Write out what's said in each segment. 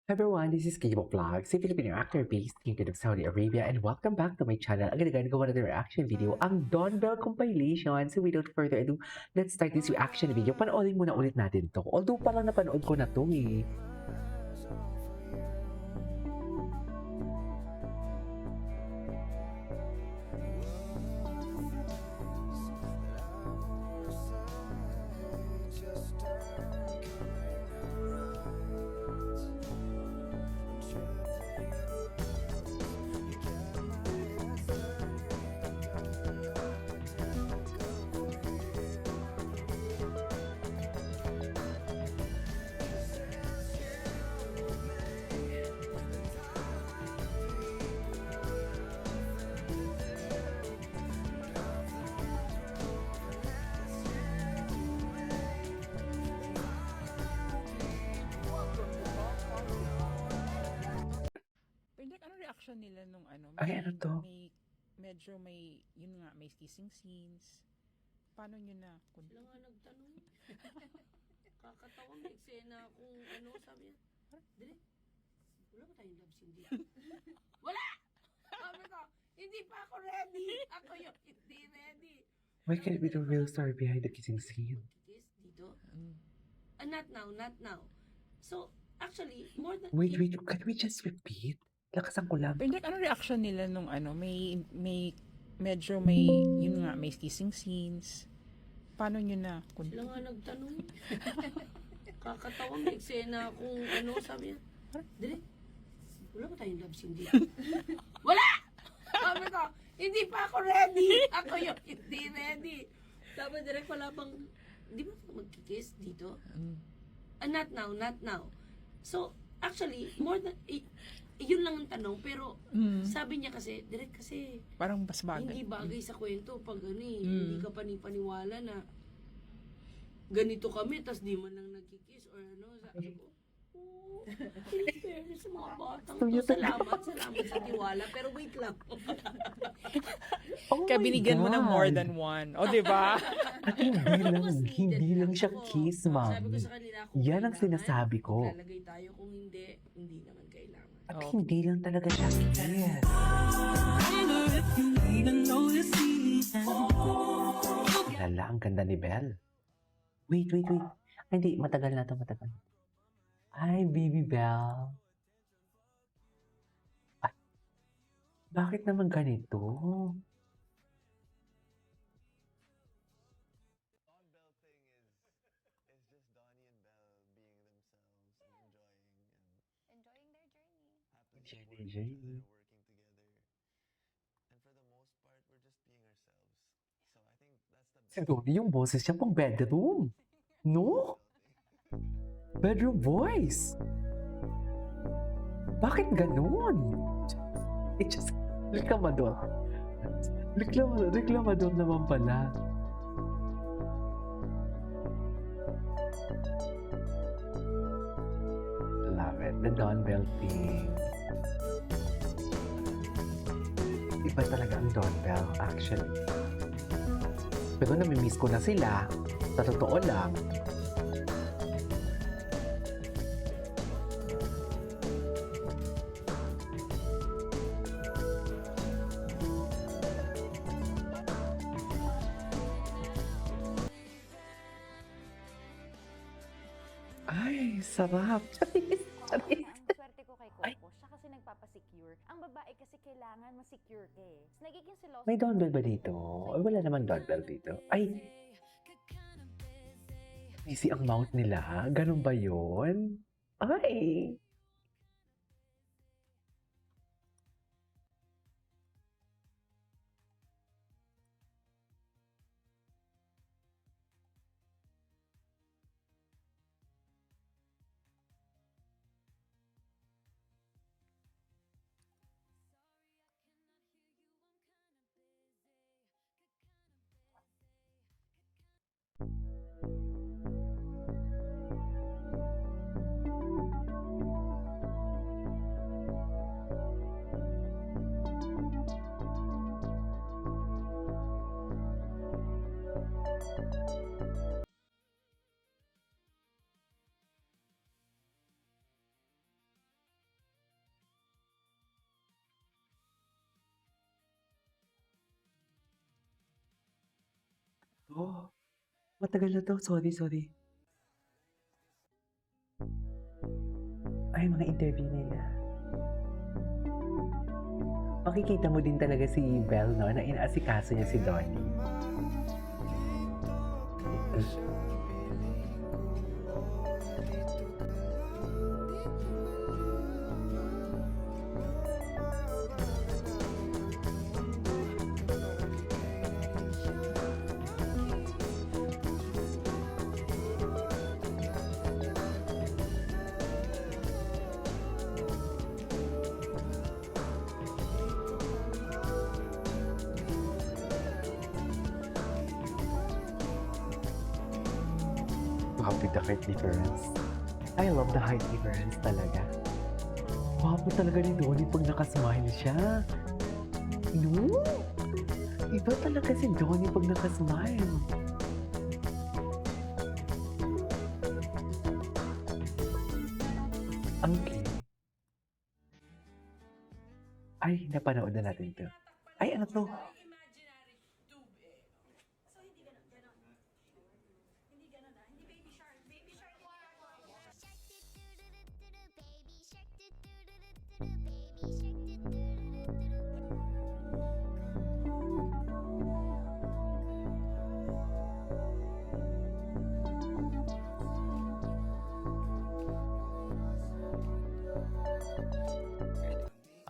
Hi everyone, this is Gable Vlogs, a Filipino actor based Kingdom of Saudi Arabia, and welcome back to my channel. Again, gawa na ng reaction video, ang Dawn Bell compilation. So without further ado, let's start this reaction video. Panoorin muna ulit natin to. Although parang napanood ko na to eh. Anong reaction nila nung Ay, ano to? medyo may, yun nga, may kissing scenes. Paano nyo na? Sila nga nagtanong. Kakatawang eksena kung sabi niya. Dire, wala ba tayong love scene dito? Wala! Sabi ko, hindi pa ako ready. Ako yung hindi ready. Why can't it be the real story behind the kissing scene? Kiss dito? Not now, not now. So, actually, more than... Wait, can we just repeat? Lakasan ko lang. Pero anong reaction nila nung medyo may, yun nga, may kissing scenes. Paano nyo na? Sila nga nagtanong. Kakatawang eksena kung sabi niya. Dire, wala ba tayong love scene dito? Wala! Sabi ko, hindi pa ako ready. Ako yung hindi ready. Sabi direct wala bang, di ba magkikiss dito? Not now, not now. So, actually, more than, yun lang ang tanong, pero sabi niya kasi, direct kasi, Parang mas bagay. hindi bagay sa kwento pag hindi ka panipaniwala na ganito kami, tas di man lang nagkikiss or sabi ko, in fairness sa mga batang to, salamat sa tiwala, pero wait lang. Oh Kaya my binigyan mo ng more God. than one. O, di ba? At hindi lang siya kiss, ma'am. Sabi ko sa kanila, kung Yan ang kailangan, sinasabi ko. maglalagay tayo, kung hindi naman kailangan. At Oh. hindi lang talaga siya kiss. Lala, ang ganda ni Belle. Wait. Ay, hindi, matagal na to, matagal. Ay, baby Belle. Ay, bakit naman ganito? Journey. Siguro yung boses niya pang bedroom. No? Bedroom voice. Bakit ganun? It just, reklamador. Reklamador naman pala. Love it. The Dawn Bell thing. Iba talaga ang Dawn Bell, actually. Pero namimiss ko na sila. Sa totoo lang. Ay, sarap. Charis. Ang swerte ko kay Ay. Coco, siya kasi nagpapasecure. Ang babae kasi kailangan masecure ka eh. Nagiging siloso. May Dawn Bell ba dito? Ay, wala naman Dawn Bell dito. Ay, busy ang mouth nila. Ganun ba yun? Ay. Oh, matagal na to. Sorry, sorry. Ay, mga interview nila. Makikita mo din talaga si Belle, no? Na inaasikaso niya si Donnie. Wow, with the height difference. I love the height difference talaga. Wapo talaga ni Donnie pag nakasmile siya. No? Iba talaga si Donnie pag nakasmile. Okay. Ay, napanood na natin to. Ay, ano to? Imaginary tube eh. So, hindi ganon, ganon. Hindi ganon ah. Hindi baby shark. Baby shark.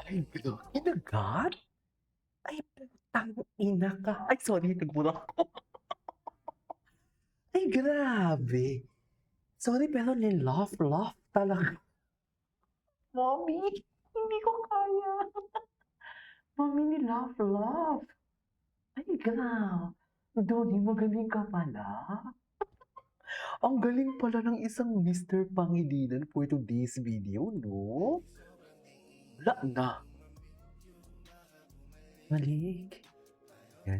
Ay, kinagat? Ay, tang ina ka. Ay, sorry, nagbura ako. Ay, grabe. Sorry, pero ni-laugh talaga. Mommy, hindi ko kaya. Mommy, ni-laugh. Ay, grabe. Donnie, magaling ka pala. Ang galing pala ng isang Mr. Pangilinan for today's video, no? Wala na. Malik. What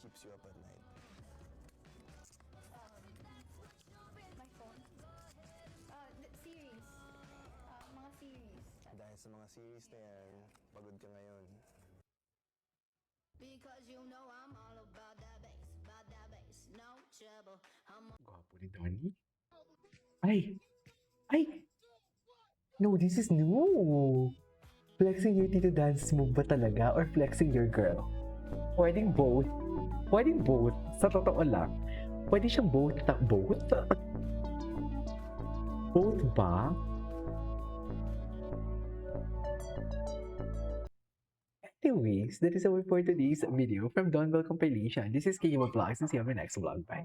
keeps you up at night? My phone. Series. Mga series. Dahil sa mga series na yan, pagod ka ngayon. Because you know I'm all about that bass, no trouble. Gwapo ni Donnie. Ay! No, this is new. Flexing your Tito dance move ba talaga or flexing your girl? Pwedeng both. Sa totoo lang. Pwede siyang both. Both ba? Anyways, that is all for today's video from Don Bell Compilation. This is Kimo Vlogs and see you on my next vlog. Bye!